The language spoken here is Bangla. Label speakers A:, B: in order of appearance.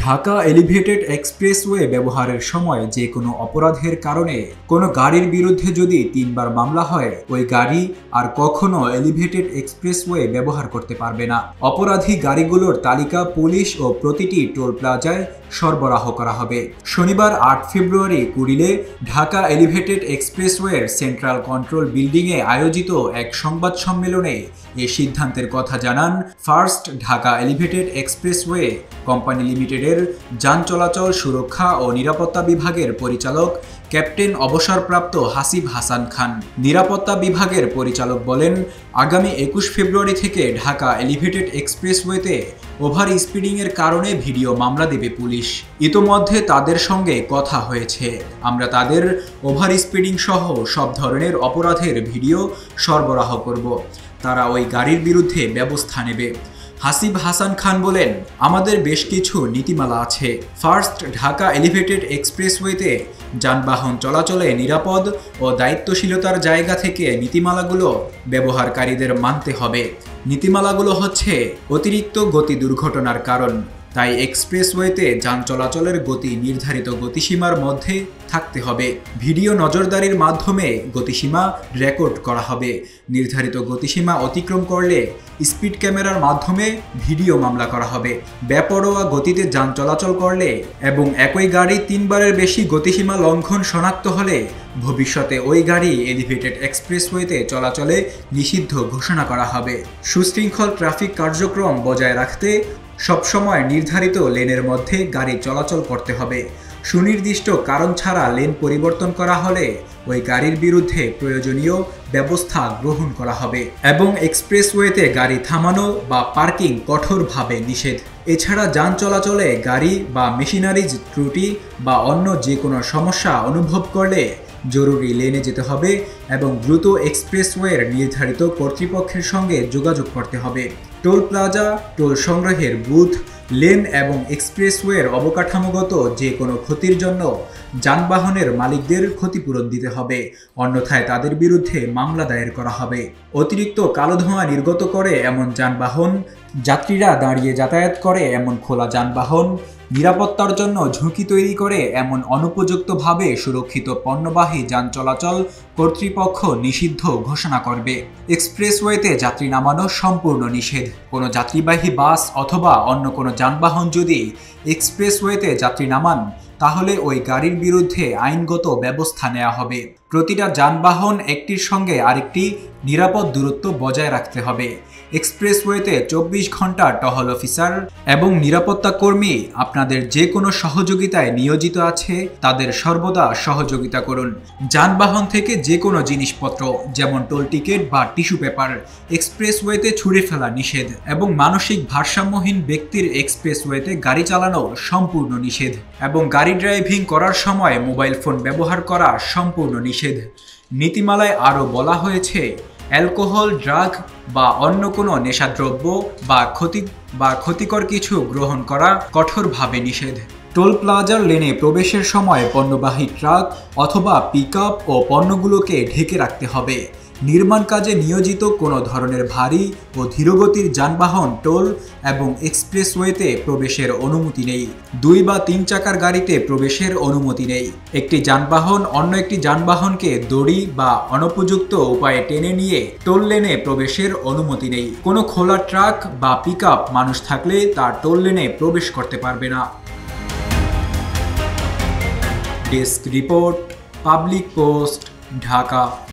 A: ঢাকা এলিভেটেড এক্সপ্রেসওয়ে ব্যবহারের সময় যে কোনো অপরাধের কারণে কোনো গাড়ির বিরুদ্ধে যদি ৩ বার মামলা হয়, ওই গাড়ি আর কখনো এলিভেটেড এক্সপ্রেসওয়ে ব্যবহার করতে পারবে না। অপরাধী গাড়িগুলোর তালিকা পুলিশ ও প্রতিটি টোল প্লাজায় সরবরাহ করা হবে। শনিবার ৮ ফেব্রুয়ারি কুড়িলে ঢাকা এলিভেটেড এক্সপ্রেসওয়ের সেন্ট্রাল কন্ট্রোল বিল্ডিংয়ে আয়োজিত এক সংবাদ সম্মেলনে এ সিদ্ধান্তের কথা জানান first Dhaka elevated expressway company লিমিটেডের যান চলাচল সুরক্ষা ও নিরাপত্তা বিভাগের পরিচালক ক্যাপ্টেন অবসরপ্রাপ্ত হাসিব হাসান খান। নিরাপত্তা বিভাগের পরিচালক বলেন, আগামী ২১ ফেব্রুয়ারি থেকে ঢাকা এলিভেটেড এক্সপ্রেসওয়েতে ওভার স্পিডিংয়ের কারণে ভিডিও মামলা দেবে পুলিশ। ইতোমধ্যে তাদের সঙ্গে কথা হয়েছে। আমরা তাদের ওভার স্পিডিং সহ সব ধরনের অপরাধের ভিডিও সরবরাহ করব। তারা ওই গাড়ির বিরুদ্ধে ব্যবস্থা নেবে। হাসিব হাসান খান বলেন, আমাদের বেশ কিছু নীতিমালা আছে। ফার্স্ট ঢাকা এলিভেটেড এক্সপ্রেসওয়েতে যানবাহন চলাচলে নিরাপদ ও দায়িত্বশীলতার জায়গা থেকে নীতিমালাগুলো ব্যবহারকারীদের মানতে হবে। নীতিমালাগুলো হচ্ছে অতিরিক্ত গতি দুর্ঘটনার কারণ, তাই এক্সপ্রেসওয়েতে যান চলাচলের গতি নির্ধারিত গতিসীমার মধ্যে থাকতে হবে। ভিডিও নজরদারির মাধ্যমে গতিসীমা রেকর্ড করা হবে। নির্ধারিত গতিসীমা অতিক্রম করলে স্পিড ক্যামেরার মাধ্যমে ভিডিও মামলা করা হবে। বেপরোয়া গতিতে যান চলাচল করলে এবং একই গাড়ি ৩ বারের বেশি গতিসীমা লঙ্ঘন শনাক্ত হলে ভবিষ্যতে ওই গাড়ি এলিভেটেড এক্সপ্রেসওয়েতে চলাচলে নিষিদ্ধ ঘোষণা করা হবে। সুশৃঙ্খল ট্রাফিক কার্যক্রম বজায় রাখতে সবসময় নির্ধারিত লেনের মধ্যে গাড়ি চলাচল করতে হবে। সুনির্দিষ্ট কারণ ছাড়া লেন পরিবর্তন করা হলে ওই গাড়ির বিরুদ্ধে প্রয়োজনীয় ব্যবস্থা গ্রহণ করা হবে এবং এক্সপ্রেসওয়েতে গাড়ি থামানো বা পার্কিং কঠোরভাবে নিষেধ। এছাড়া যান চলাচলে গাড়ি বা মেশিনারিজ ত্রুটি বা অন্য যে কোনো সমস্যা অনুভব করলে জরুরি লেনে যেতে হবে এবং দ্রুত এক্সপ্রেসওয়ের নির্ধারিত কর্তৃপক্ষের সঙ্গে যোগাযোগ করতে হবে। টোল প্লাজা, টোল সংগ্রহের বুথ, লেন এবং এক্সপ্রেসওয়ের অবকাঠামোগত যে কোনো ক্ষতির জন্য যানবাহনের মালিকদের ক্ষতিপূরণ দিতে হবে, অন্যথায় তাদের বিরুদ্ধে মামলা দায়ের করা হবে। অতিরিক্ত কালো ধোঁয়া নির্গত করে এমন যানবাহন, যাত্রীরা দাঁড়িয়ে যাতায়াত করে এমন খোলা যানবাহন, নিরাপত্তার জন্য ঝুঁকি তৈরি করে এমন অনুপযুক্তভাবে সুরক্ষিত পণ্যবাহী যান চলাচল কর্তৃপক্ষ নিষিদ্ধ ঘোষণা করবে। এক্সপ্রেসওয়েতে যাত্রী নামানো সম্পূর্ণ নিষেধ। কোনো যাত্রীবাহী বাস অথবা অন্য কোনো যানবাহন যদি এক্সপ্রেসওয়েতে যাত্রী নামান, তাহলে ওই গাড়ির বিরুদ্ধে আইনগত ব্যবস্থা নেওয়া হবে। প্রতিটা যানবাহন একটির সঙ্গে আরেকটি নিরাপদ দূরত্ব বজায় রাখতে হবে। এক্সপ্রেসওয়েতে ২৪ ঘন্টা টহল অফিসার এবং নিরাপত্তা কর্মী আপনাদের যে কোনো সহযোগিতায় নিয়োজিত আছে, তাদের সর্বদা সহযোগিতা করুন। যানবাহন থেকে যে কোনো জিনিসপত্র যেমন টোল টিকিট বা টিস্যু পেপার এক্সপ্রেসওয়েতে ছুঁড়ে ফেলা নিষেধ এবং মানসিক ভারসাম্যহীন ব্যক্তির এক্সপ্রেসওয়েতে গাড়ি চালানো সম্পূর্ণ নিষেধ এবং গাড়ি ড্রাইভিং করার সময় মোবাইল ফোন ব্যবহার করা সম্পূর্ণ নিষেধ। নীতিমালায় আরও বলা হয়েছে, অ্যালকোহল, ড্রাগ বা অন্য কোনো নেশাদ্রব্য বা ক্ষতিকর কিছু গ্রহণ করা কঠোরভাবে নিষেধ। টোল প্লাজার লেনে প্রবেশের সময় পণ্যবাহী ট্রাক অথবা পিকআপ ও পণ্যগুলোকে ঢেকে রাখতে হবে। নির্মাণ কাজে নিয়োজিত কোনো ধরনের ভারী ও ধীরগতির যানবাহন টোল এবং এক্সপ্রেসওয়েতে প্রবেশের অনুমতি নেই। ২ বা ৩ চাকার গাড়িতে প্রবেশের অনুমতি নেই। একটি যানবাহন অন্য একটি যানবাহনকে দড়ি বা অনুপযুক্ত উপায়ে টেনে নিয়ে টোল লেনে প্রবেশের অনুমতি নেই। কোনো খোলা ট্রাক বা পিকআপ মানুষ থাকলে তা টোল লেনে প্রবেশ করতে পারবে না। Desk report, public post, Dhaka.